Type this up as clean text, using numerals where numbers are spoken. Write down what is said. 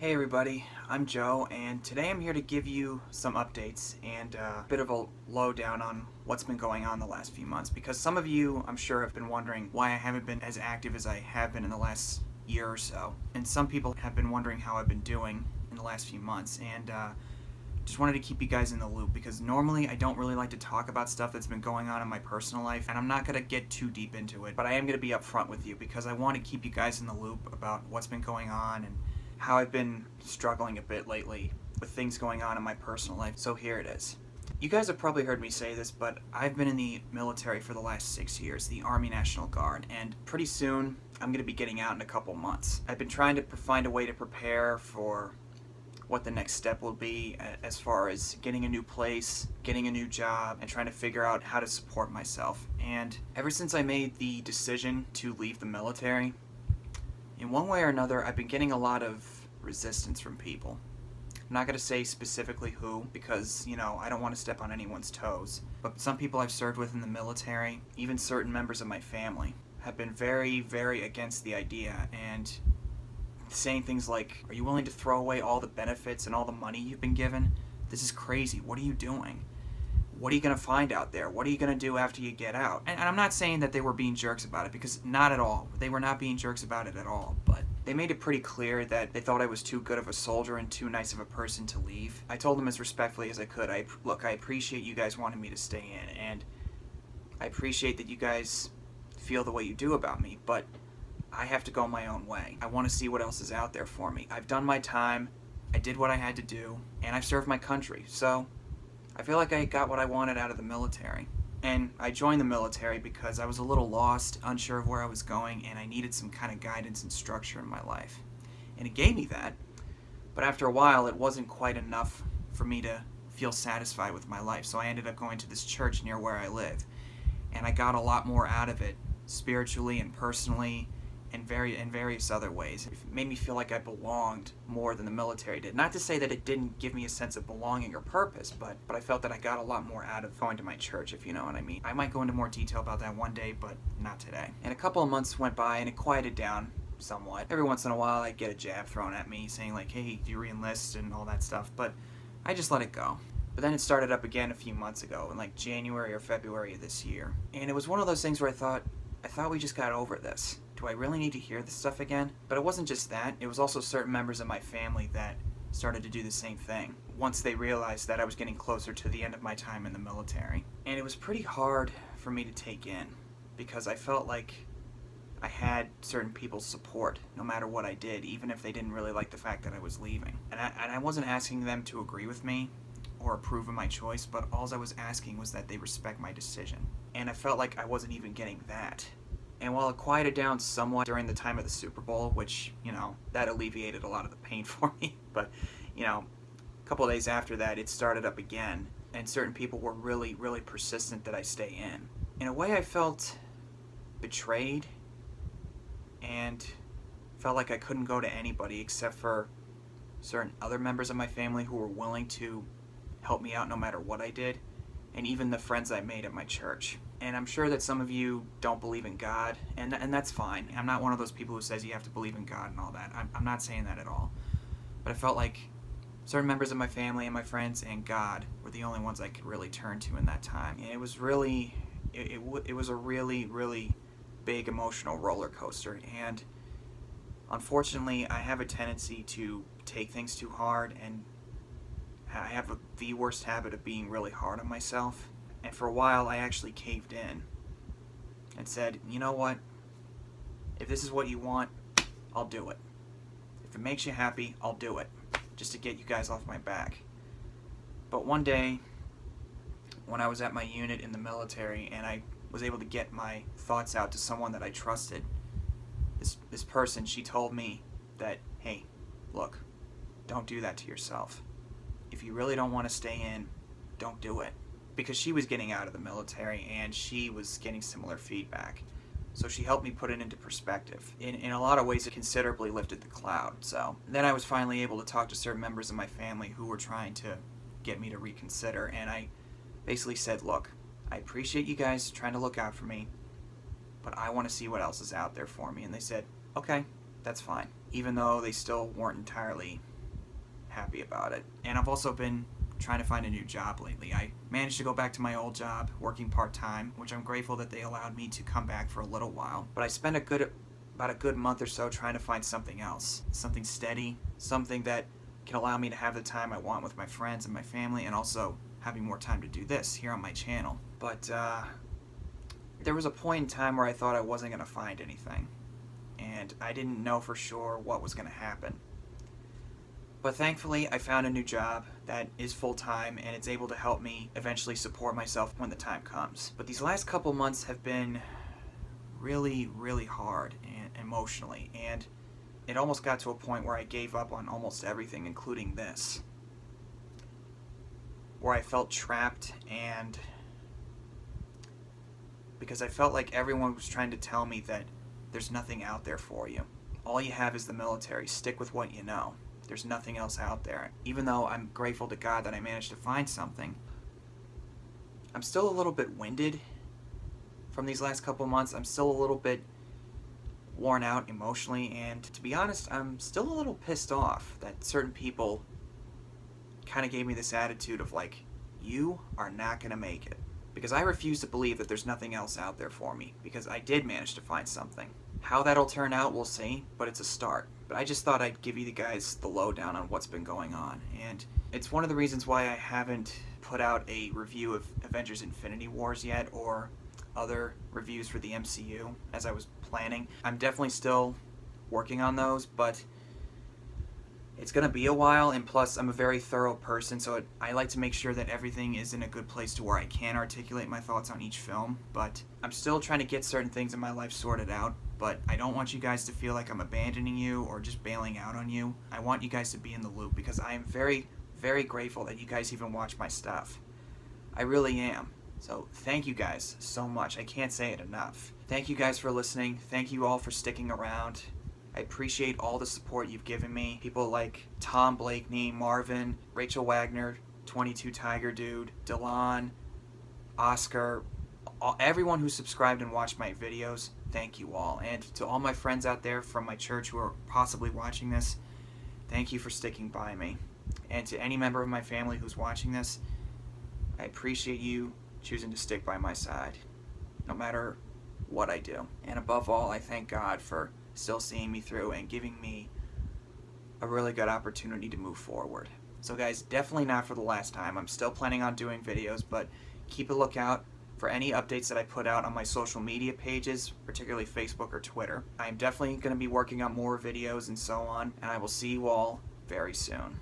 Hey everybody, I'm Joe, and today I'm here to give you some updates and a bit of a lowdown on what's been going on the last few months. Because some of you, I'm sure, have been wondering why I haven't been as active as I have been in the last year or so. And some people have been wondering how I've been doing in the last few months. And just wanted to keep you guys in the loop because normally I don't really like to talk about stuff that's been going on in my personal life, and I'm not going to get too deep into it, but I am going to be upfront with you because I want to keep you guys in the loop about what's been going on and how I've been struggling a bit lately with things going on in my personal life. So here it is. You guys have probably heard me say this, but I've been in the military for the last 6 years, the Army National Guard, and pretty soon I'm going to be getting out in a couple months. I've been trying to find a way to prepare for what the next step will be as far as getting a new place, getting a new job, and trying to figure out how to support myself. And ever since I made the decision to leave the military, in one way or another, I've been getting a lot of resistance from people. I'm not going to say specifically who because, I don't want to step on anyone's toes. But some people I've served with in the military, even certain members of my family, have been very, very against the idea and saying things like, "Are you willing to throw away all the benefits and all the money you've been given? This is crazy. What are you doing? What are you going to find out there? What are you going to do after you get out?" And I'm not saying that they were being jerks about it, because not at all. They were not being jerks about it at all, but they made it pretty clear that they thought I was too good of a soldier and too nice of a person to leave. I told them as respectfully as I could, look, I appreciate you guys wanting me to stay in, and I appreciate that you guys feel the way you do about me, but I have to go my own way. I want to see what else is out there for me. I've done my time, I did what I had to do, and I've served my country, so I feel like I got what I wanted out of the military. And I joined the military because I was a little lost, unsure of where I was going, and I needed some kind of guidance and structure in my life. And it gave me that, but after a while it wasn't quite enough for me to feel satisfied with my life, so I ended up going to this church near where I live. And I got a lot more out of it, spiritually and personally, and various other ways. It made me feel like I belonged more than the military did. Not to say that it didn't give me a sense of belonging or purpose, but I felt that I got a lot more out of going to my church, if you know what I mean. I might go into more detail about that one day, but not today. And a couple of months went by and it quieted down somewhat. Every once in a while I'd get a jab thrown at me saying like, "Hey, do you re-enlist?" and all that stuff, but I just let it go. But then it started up again a few months ago, in like January or February of this year. And it was one of those things where I thought we just got over this. Do I really need to hear this stuff again? But it wasn't just that. It was also certain members of my family that started to do the same thing once they realized that I was getting closer to the end of my time in the military. And it was pretty hard for me to take in because I felt like I had certain people's support no matter what I did, even if they didn't really like the fact that I was leaving. And I wasn't asking them to agree with me or approve of my choice, but all I was asking was that they respect my decision. And I felt like I wasn't even getting that. And while it quieted down somewhat during the time of the Super Bowl, which, that alleviated a lot of the pain for me, but, a couple of days after that, it started up again, and certain people were really, really persistent that I stay in. In a way, I felt betrayed and felt like I couldn't go to anybody except for certain other members of my family who were willing to help me out no matter what I did, and even the friends I made at my church. And I'm sure that some of you don't believe in God, and that's fine. I'm not one of those people who says you have to believe in God and all that. I'm not saying that at all. But I felt like certain members of my family and my friends and God were the only ones I could really turn to in that time. And it was really, it was a really, really big emotional roller coaster. And unfortunately, I have a tendency to take things too hard, and I have the worst habit of being really hard on myself. And for a while, I actually caved in and said, "You know what? If this is what you want, I'll do it. If it makes you happy, I'll do it, just to get you guys off my back." But one day, when I was at my unit in the military and I was able to get my thoughts out to someone that I trusted, this person, she told me that, "Hey, look, don't do that to yourself. If you really don't want to stay in, don't do it." Because she was getting out of the military and she was getting similar feedback. So she helped me put it into perspective. In a lot of ways, it considerably lifted the cloud. So then I was finally able to talk to certain members of my family who were trying to get me to reconsider. And I basically said, "Look, I appreciate you guys trying to look out for me, but I want to see what else is out there for me." And they said, "Okay, that's fine." Even though they still weren't entirely happy about it. And I've also been trying to find a new job lately. I managed to go back to my old job, working part-time, which I'm grateful that they allowed me to come back for a little while. But I spent about a good month or so trying to find something else, something steady, something that can allow me to have the time I want with my friends and my family, and also having more time to do this here on my channel. But there was a point in time where I thought I wasn't going to find anything, and I didn't know for sure what was going to happen. But thankfully, I found a new job that is full-time, and it's able to help me eventually support myself when the time comes. But these last couple months have been really, really hard and emotionally, and it almost got to a point where I gave up on almost everything, including this. Where I felt trapped, and because I felt like everyone was trying to tell me that there's nothing out there for you. All you have is the military. Stick with what you know. There's nothing else out there. Even though I'm grateful to God that I managed to find something, I'm still a little bit winded from these last couple months. I'm still a little bit worn out emotionally, and to be honest, I'm still a little pissed off that certain people kind of gave me this attitude of like, you are not going to make it. Because I refuse to believe that there's nothing else out there for me, because I did manage to find something. How that'll turn out, we'll see, but it's a start. But I just thought I'd give you guys the lowdown on what's been going on, and it's one of the reasons why I haven't put out a review of Avengers Infinity Wars yet, or other reviews for the MCU, as I was planning. I'm definitely still working on those, but it's going to be a while, and plus I'm a very thorough person, so I like to make sure that everything is in a good place to where I can articulate my thoughts on each film, but I'm still trying to get certain things in my life sorted out, but I don't want you guys to feel like I'm abandoning you or just bailing out on you. I want you guys to be in the loop, because I am very, very grateful that you guys even watch my stuff. I really am. So thank you guys so much. I can't say it enough. Thank you guys for listening. Thank you all for sticking around. I appreciate all the support you've given me. People like Tom Blakeney, Marvin, Rachel Wagner, 22 Tiger Dude, Delon, Oscar, everyone who subscribed and watched my videos, thank you all. And to all my friends out there from my church who are possibly watching this, thank you for sticking by me. And to any member of my family who's watching this, I appreciate you choosing to stick by my side, no matter what I do. And above all, I thank God for still seeing me through and giving me a really good opportunity to move forward. So guys, definitely not for the last time. I'm still planning on doing videos, but keep a lookout for any updates that I put out on my social media pages, particularly Facebook or Twitter. I'm definitely going to be working on more videos and so on, and I will see you all very soon.